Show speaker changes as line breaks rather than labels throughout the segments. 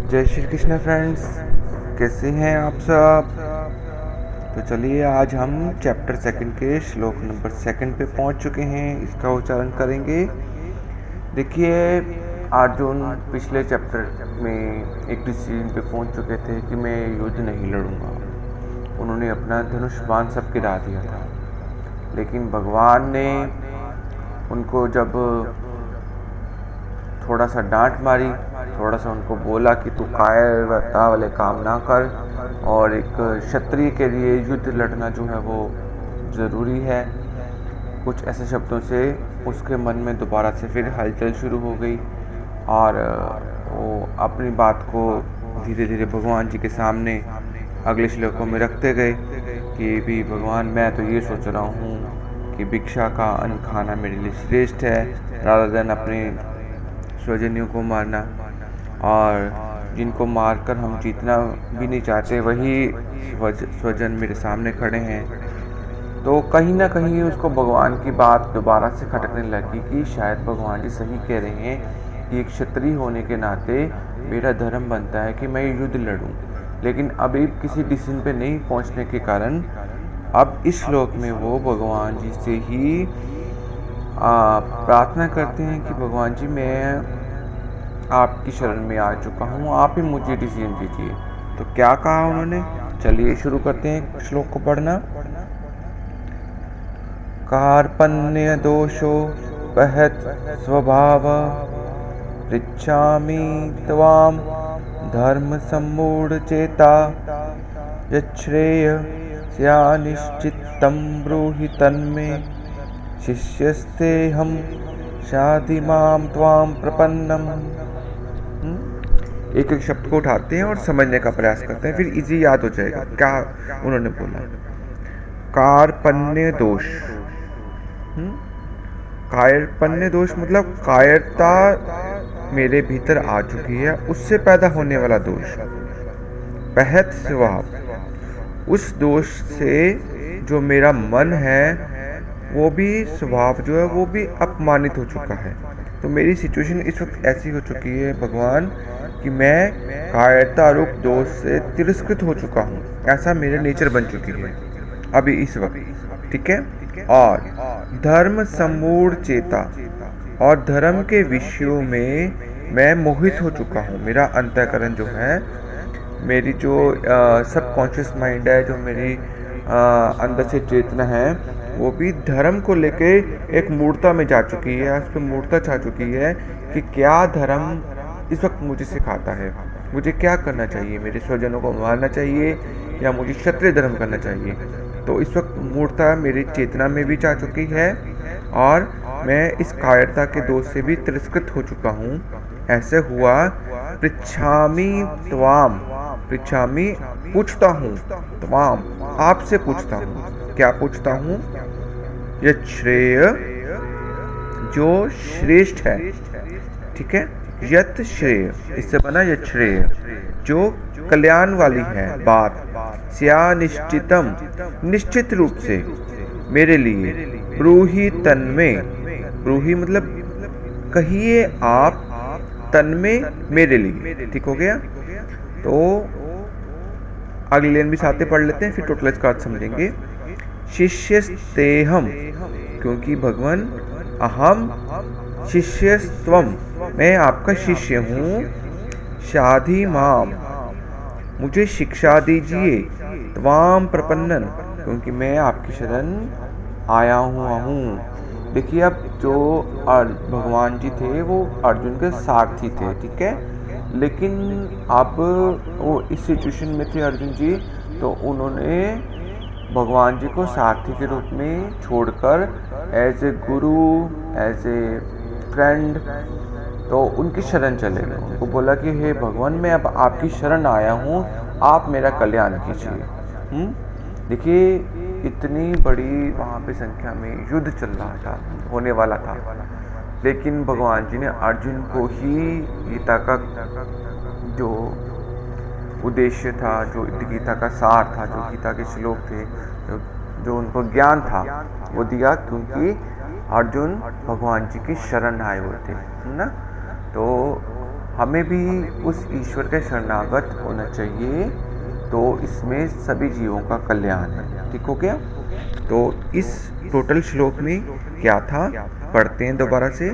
जय श्री कृष्ण फ्रेंड्स, कैसे हैं आप सब। तो चलिए आज हम चैप्टर सेकंड के श्लोक नंबर सेकंड पे पहुंच चुके हैं। इसका उच्चारण करेंगे। देखिए, अर्जुन पिछले चैप्टर में एक डिसीजन पे पहुंच चुके थे कि मैं युद्ध नहीं लड़ूंगा। उन्होंने अपना धनुष बाण सब गिरा दिया था, लेकिन भगवान ने उनको जब थोड़ा सा डांट मारी, थोड़ा सा उनको बोला कि तू कायरता वाले काम ना कर, और एक क्षत्रिय के लिए युद्ध लड़ना जो है वो ज़रूरी है। कुछ ऐसे शब्दों से उसके मन में दोबारा से फिर हलचल शुरू हो गई, और वो अपनी बात को धीरे धीरे भगवान जी के सामने अगले श्लोकों में रखते गए कि भी भगवान, मैं तो ये सोच रहा हूँ कि भिक्षा का अन्न खाना मेरे लिए श्रेष्ठ है, रादर देन अपने स्वजनियों को मारना। और जिनको मारकर हम जीतना भी नहीं चाहते, वही स्वजन मेरे सामने खड़े हैं। तो कहीं ना कहीं उसको भगवान की बात दोबारा से खटकने लगी कि शायद भगवान जी सही कह रहे हैं कि एक क्षत्रिय होने के नाते मेरा धर्म बनता है कि मैं युद्ध लड़ूं। लेकिन अभी किसी डिसीजन पे नहीं पहुंचने के कारण अब इस श्लोक में वो भगवान जी से ही प्रार्थना करते हैं कि भगवान जी, मैं आपकी शरण में आ चुका हूँ, आप ही मुझे डिसीजन दीजिए। तो क्या कहा उन्होंने, चलिए शुरू करते हैं श्लोक को पढ़ना। कार्पण्य दोषो बहत स्वभाव, पृच्छामि त्वाम धर्म सम्मूढ़ चेता, यच्छ्रेय स्यानिश्चित्तं ब्रूहि तन्मे, शिष्यस्तेऽहं शाधि माम त्वाम प्रपन्नम। एक एक शब्द को उठाते हैं और समझने का प्रयास करते हैं, फिर इजी याद हो जाएगा क्या उन्होंने बोला। कार्पण्य दोष, कायरपण्य दोष मतलब कायरता मेरे भीतर आ चुकी है, उससे पैदा होने वाला दोष। बहत स्वभाव, उस दोष से जो मेरा मन है वो भी, स्वभाव जो है वो भी अपमानित हो चुका है। तो मेरी सिचुएशन इस वक्त ऐसी हो चुकी है भगवान कि मैं कायरता रूप दोष से तिरस्कृत हो चुका हूँ। ऐसा मेरा नेचर बन चुकी है अभी इस वक्त, ठीक है। और धर्म सम्मूढ़ चेता, और धर्म के विषयों में मैं मोहित हो चुका हूँ। मेरा अंतःकरण जो है, मेरी जो सबकॉन्शियस माइंड है, जो मेरी अंदर से चेतना है, वो भी धर्म को लेके एक मूर्ता में जा चुकी है। उस पर मूर्ता छा चुकी है कि क्या धर्म इस वक्त मुझे सिखाता है, मुझे क्या करना चाहिए, मेरे स्वजनों को मारना चाहिए या मुझे क्षत्रिय धर्म करना चाहिए। तो इस वक्त मूर्ता मेरी चेतना में भी जा चुकी है, और मैं इस कायरता के दोष से भी तिरस्कृत हो चुका हूँ। ऐसे हुआ, पृच्छामि त्वाम, पृच्छामि पूछता हूँ, त्वाम आपसे पूछता हूँ। क्या पूछता हूँ? यच्छ्रेय, जो श्रेष्ठ है, ठीक है। यत श्रेय, इससे बना यच्छ्रेय, जो कल्याण वाली है बात। स्या निश्चितम, निश्चित रूप से मेरे लिए। ब्रूहि तन्मे, ब्रूहि मतलब कहिए आप, तन्मे मेरे लिए, ठीक हो गया। तो अगले लाइन भी साथ पढ़ लेते हैं, फिर टोटल इसका अर्थ समझेंगे। शिष्यस्तेहम, क्योंकि भगवान अहम शिष्यस्त्वम, मैं आपका शिष्य हूँ। शाधि माम, मुझे शिक्षा दीजिए। त्वाम प्रपन्नन, क्योंकि मैं आपकी शरण आया हूँ। देखिए, अब जो भगवान जी थे वो अर्जुन के सारथी थे, ठीक है। लेकिन अब वो इस सिचुएशन में थे अर्जुन जी, तो उन्होंने भगवान जी को सारथी के रूप में छोड़कर as a Guru, as a friend, तो उनकी शरण चले गए। उनको बोला कि हे भगवान, मैं अब आपकी शरण आया हूँ, आप मेरा कल्याण कीजिए। देखिए, इतनी बड़ी वहाँ पे संख्या में युद्ध चल रहा था, होने वाला था, लेकिन भगवान जी ने अर्जुन को ही गीता का जो उद्देश्य था, जो गीता का सार था, जो गीता के श्लोक थे, जो उनको ज्ञान था, वो दिया, क्योंकि अर्जुन भगवान जी की शरण आए हुए थे, है ना। तो हमें भी उस ईश्वर के शरणागत होना चाहिए, तो इसमें सभी जीवों का कल्याण है। ठीक हो गया? तो इस टोटल श्लोक में क्या था, पढ़ते हैं दोबारा से।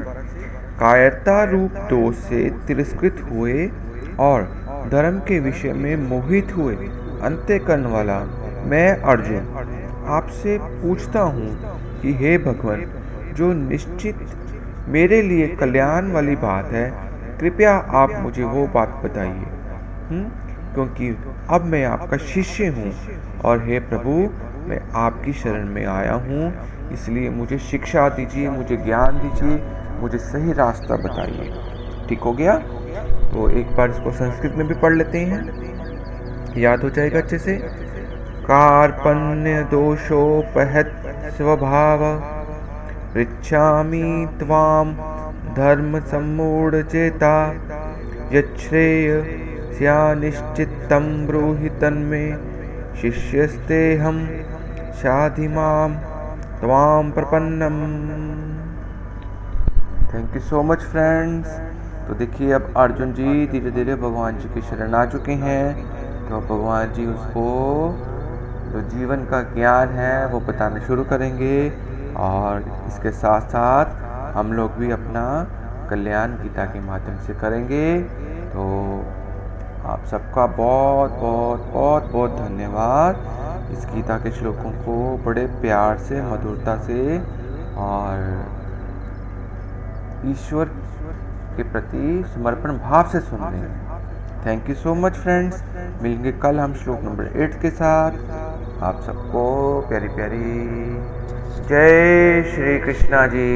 कायरता रूप दोष से तिरस्कृत हुए और धर्म के विषय में मोहित हुए अंतःकरण वाला मैं अर्जुन आपसे पूछता हूँ कि हे भगवान, जो निश्चित मेरे लिए कल्याण वाली बात है, कृपया आप मुझे वो बात बताइए। क्योंकि अब मैं आपका शिष्य हूँ और हे प्रभु, मैं आपकी शरण में आया हूँ, इसलिए मुझे शिक्षा दीजिए, मुझे ज्ञान दीजिए, मुझे सही रास्ता बताइए। ठीक हो गया? तो एक बार इसको संस्कृत में भी पढ़ लेते हैं, याद हो जाएगा अच्छे से। कार्पण्य दोषोपहत स्वभाव पृच्छामि त्वाम धर्म सम्मूढ़ चेता यच्छ्रेय स्यानिश्चित्तं ब्रूहि तन्मे शिष्यस्तेऽहं शाधि मां त्वां प्रपन्नम। Thank you so much friends. तो देखिए, अब अर्जुन जी धीरे धीरे भगवान जी की शरण आ चुके हैं। तो भगवान जी उसको जो जीवन का ज्ञान है वो बताना शुरू करेंगे, और इसके साथ साथ हम लोग भी अपना कल्याण गीता के माध्यम से करेंगे। तो आप सबका बहुत बहुत बहुत बहुत धन्यवाद इस गीता के श्लोकों को बड़े प्यार से, मधुरता से और ईश्वर के प्रति समर्पण भाव से सुनने हैं। Thank you so much friends. मिलेंगे कल हम श्लोक नंबर 8 के साथ। आप सबको प्यारी प्यारी जय श्री कृष्णा जी।